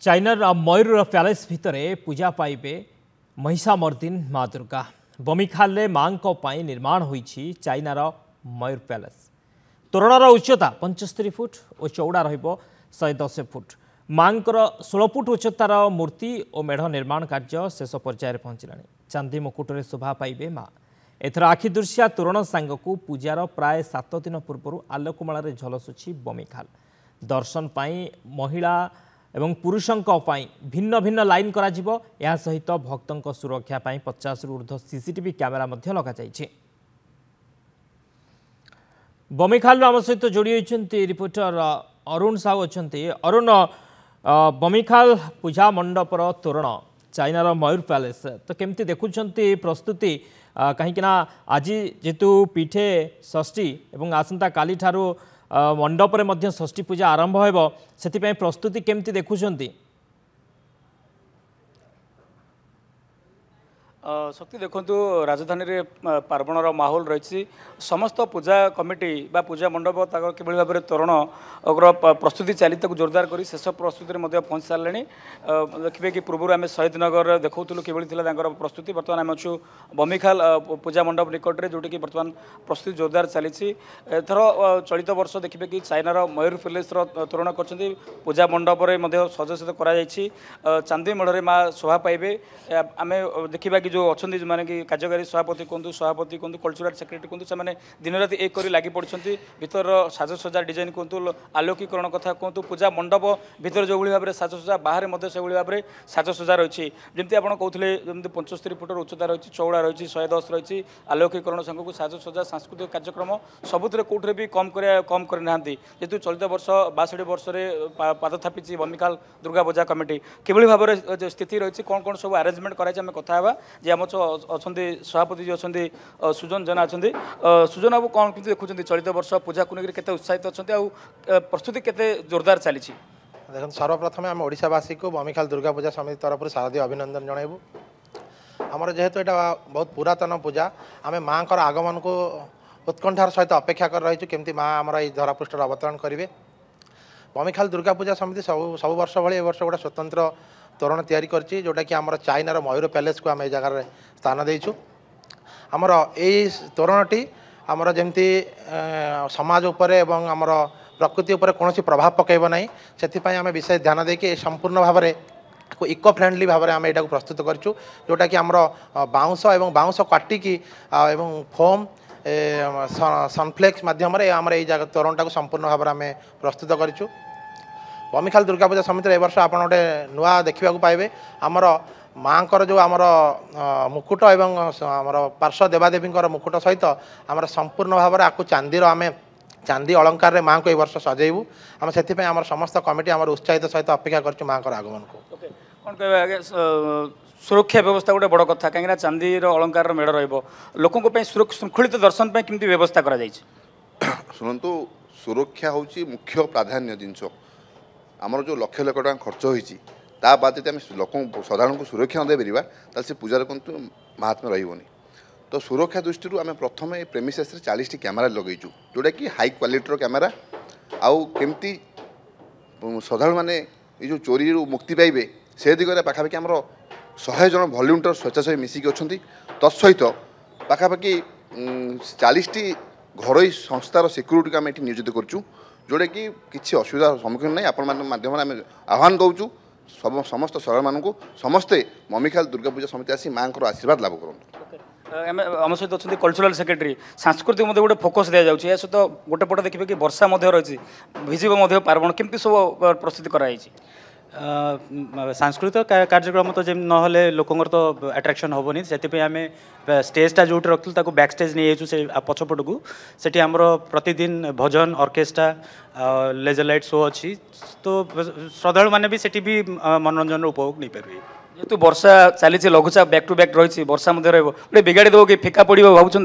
चाइनार मयूर palace भितर पूजा पाइबे महिषामर्दिन माँ दुर्गा। बमिखाल माँ निर्माण होईछि चाइनार मयूर प्यालेस। तोरणर उच्चता 75 फुट और चौड़ा रहिबो 110 फुट। माँकर 16 फुट उच्चतार मूर्ति और मेढ़ निर्माण कार्य शेष पर्यायर पहुंचलानी। चांदी मुकुटरे शोभा पाइबे माँ। एथर आखिदृशिया तोरण सांगकू पूजार प्राय 7 दिन पूर्व आलोकमाल झलसुछि बमिखाल। दर्शन पाई महिला एवं पुरुषों भिन्न भिन्न लाइन करा जिवो। या सहित भक्तों सुरक्षा पाई 50 रु ऊर्ध्व सीसीटीवी कैमेरा मध्य लगा जाइछि। बमिखाल आम सहित जोड़ी होइछन्ति रिपोर्टर अरुण साहू अच्छे। अरुण, बमिखाल पूजा मंडपर तोरण चाइनार मयूर पैलेस तो केमती देखुंट प्रस्तुति कहीं आज जेतु पीठे षष्ठी एवं आसंता काली ठारू मंडपरे मध्य षष्ठी पूजा आरंभ होबो सेति प्रस्तुति केमती देखुंट? शक्ति देखु राजधानी रे पार्वणर माहौल रही। समस्त पूजा कमिटी बा पूजा मंडप कि भाव में तोरण प्रस्तुति चली जोरदार कर शेष प्रस्तुति में पहुँच सारे। देखिए कि पूर्व आम शहीद नगर देखूँ कि प्रस्तुति। बर्तमान आम अच्छु बमिखाल पूजा मंडप निकट में जोटि बर्तमान प्रस्तुति जोरदार चली। एथर चलित वर्ष देखिए कि चाइनार मयूर पैलेस तोरण कर पूजा मंडप सजसज कर चांदी मेढ़ माँ शोभा पाइबे। आम देखा कि जो अच्छा जो मैंने कि कार्यकारी सभापति कहतु कल्चरल सेक्रेटरी कहतु से दिन राति एक कर लगी पड़ते भीतर साजसज्जा डिजाइन कहतु आलोकीकरण कथा कहतु पूजा मंडप भीतर जो भाव में साजसज्जा बाहर से भाव में साजसज्जा रही। जमी आप कहते जमी 75 फुटर उच्चता रही, चौड़ा रही, 110 रही। आलोकीकरण संघ को साजसज्जा सांस्कृतिक कार्यक्रम सबुतिर कौटे भी कम करना जेहतु चलित वर्ष 62 वर्ष पाद थापी बमिखाल दुर्गा पूजा कमिटी कि भाव में स्थिति रही कौन कौन सब आरेंजमेंट कराई आम कथा जे आम अच्छा सभापति जी अच्छा सुजन जेना अच्छा। सुजन बाबू कौन कि देखुं चलित वर्ष पूजा को लेकर केते उत्साहित अच्छा प्रस्तुति केते जोरदार चली? देखो सर्वप्रथम आम ओडावासी को बमिखाल दुर्गा पूजा समिति तरफ शारदीय अभिनंदन जनइबू। आमर जेहेतु यहाँ बहुत पुरातन पूजा आम माँ आगमन को उत्कंठार सहित अपेक्षा कर रही केमती माँ आमर ये धरापृष्ठ अवतरण करेंगे। बमिखाल दुर्गा पूजा समिति सब वर्ष भाई वर्ष गोटे स्वतंत्र तोरण तैयारी करछि जोटा कि आमर चाइनार मयूर पैलेस को आम ए जगार स्थान देइछु। आमर यही तोरणटी आमर जमती समाज उपरे एवं आमर प्रकृति उपरे कौन प्रभाव पकेब ना से आम विशेष ध्यान देके संपूर्ण भाव में इको फ्रेंडली भाव में आम यहाँ प्रस्तुत करूँ जोटा कि आमर बाउंस एवं बाउंस काटिकी एवं फोम सनफ्लेक्स मध्यम आमर ये जगह तोरणटा को संपूर्ण भाव में आम प्रस्तुत करूँ। बमिखाल दुर्गा पूजा समिति ए वर्ष आप गोटे नुआ देखा पाइबे। आमर माँ जो आमर मुकुट एवं आमर पार्श्व देवादेवी मुकुट सहित आमर संपूर्ण भाव में आपको चांदीर आम चांदी अलंकार माँ को ए वर्ष सजेबू। आम से आम समस्त कमिटी आम उत्साहित सहित अपेक्षा कर माँ आगमन को। कौन कह सुरक्षा व्यवस्था गोटे बड़ कथा कहीं चांदीर अलंकार मेढ़ रोक श्रृंखलित दर्शन केमती व्यवस्था कर शुणु सुरक्षा हूँ मुख्य प्राधान्य जिनस आमर जो लक्ष लक्ष टाँग खर्च होती बाद जब लोक साधारण को सुरक्षा न देपर ताल से पूजार किंतु महात्म्य रही। तो सुरक्षा दृष्टि आम प्रथम प्रेमिसेस 40 कैमेरा लगेचु जोटा कि हाई क्वालिटर कैमेरा आउ केमती साधारण माने ये जो चोरी मुक्ति पाइबे से दिगरे पाखापाखि आमर 100 जन भल्युंटर स्वेच्छासेवी मिसिकी अच्छा तत्सहित पाखापाखि 40टी घरोई संस्थार सिक्यूरीटी को आम ये नियोजित करूँ जोटा कि किसी असुविधार सम्मुखीन नहीं। आपण माध्यम आम आह्वान करूँ समस्त शहर मानू समस्ते बमिखाल दुर्गा पूजा समिति आसी माँ आशीर्वाद लाभ करूँ। आम सहित अच्छा कल्चरल सेक्रेटरी सांस्कृतिक गोटे फोकस दि जाऊँगी या सहित गोटे पटे देखिए कि वर्षा रही भिजिब पार्वण केमती सब प्रस्तुति कराई? सांस्कृतिक कार्यक्रम तो जमी ना लोकंर तो अट्राक्शन हेनी से आम स्टेजटा जो रखी बैक स्टेज नहीं जाइए से पछपट को सेठी आमर प्रतिदिन भजन ऑर्केस्ट्रा लेजर लाइट शो अच्छी तो श्रद्धालु मैंने भी सेठी भी मनोरंजन उपभोग नहीं पारे। जेहेतु वर्षा चली लघुचाप बैक टू बैक रही वर्षा रे बिगाड़ी देव कि फिका पड़ भावुं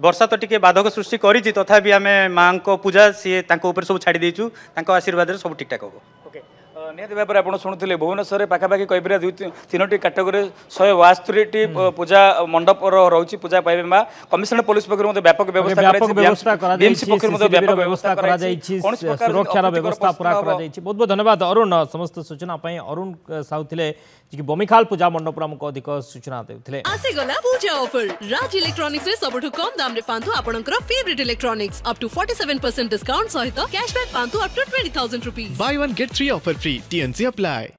वर्षा तो टी बाधक सृष्टि करी तथापि आम माँ को पूजा सी सब छाड़ी देचु आशीर्वाद सब ठीक ठाक हम। निहत भाव में आप शुणुले भुवनेश्वर पाखापाखि कहीपर 2-3टी कैटेगोरी 172टी पूजा मंडप रही पूजा पाइबे माँ कमिशनरेट पुलिस पक्ष व्यापक व्यवस्था सुरक्षार व्यवस्था पूरा बहुत बहुत धन्यवाद अरुण समस्त सूचना अरुण साहू थे बमिखाल पूजा मंडप आमको अधिक सूचना देते आसीगला पूजा ऑफर राज इलेक्ट्रॉनिक्स रे सबठु कम दाम रे पांतु आपनकर favourite electronics up to 47% discount सहित कैशबैक पांतु up to 20,000 rupees Buy one get 3 offer free. TNC apply.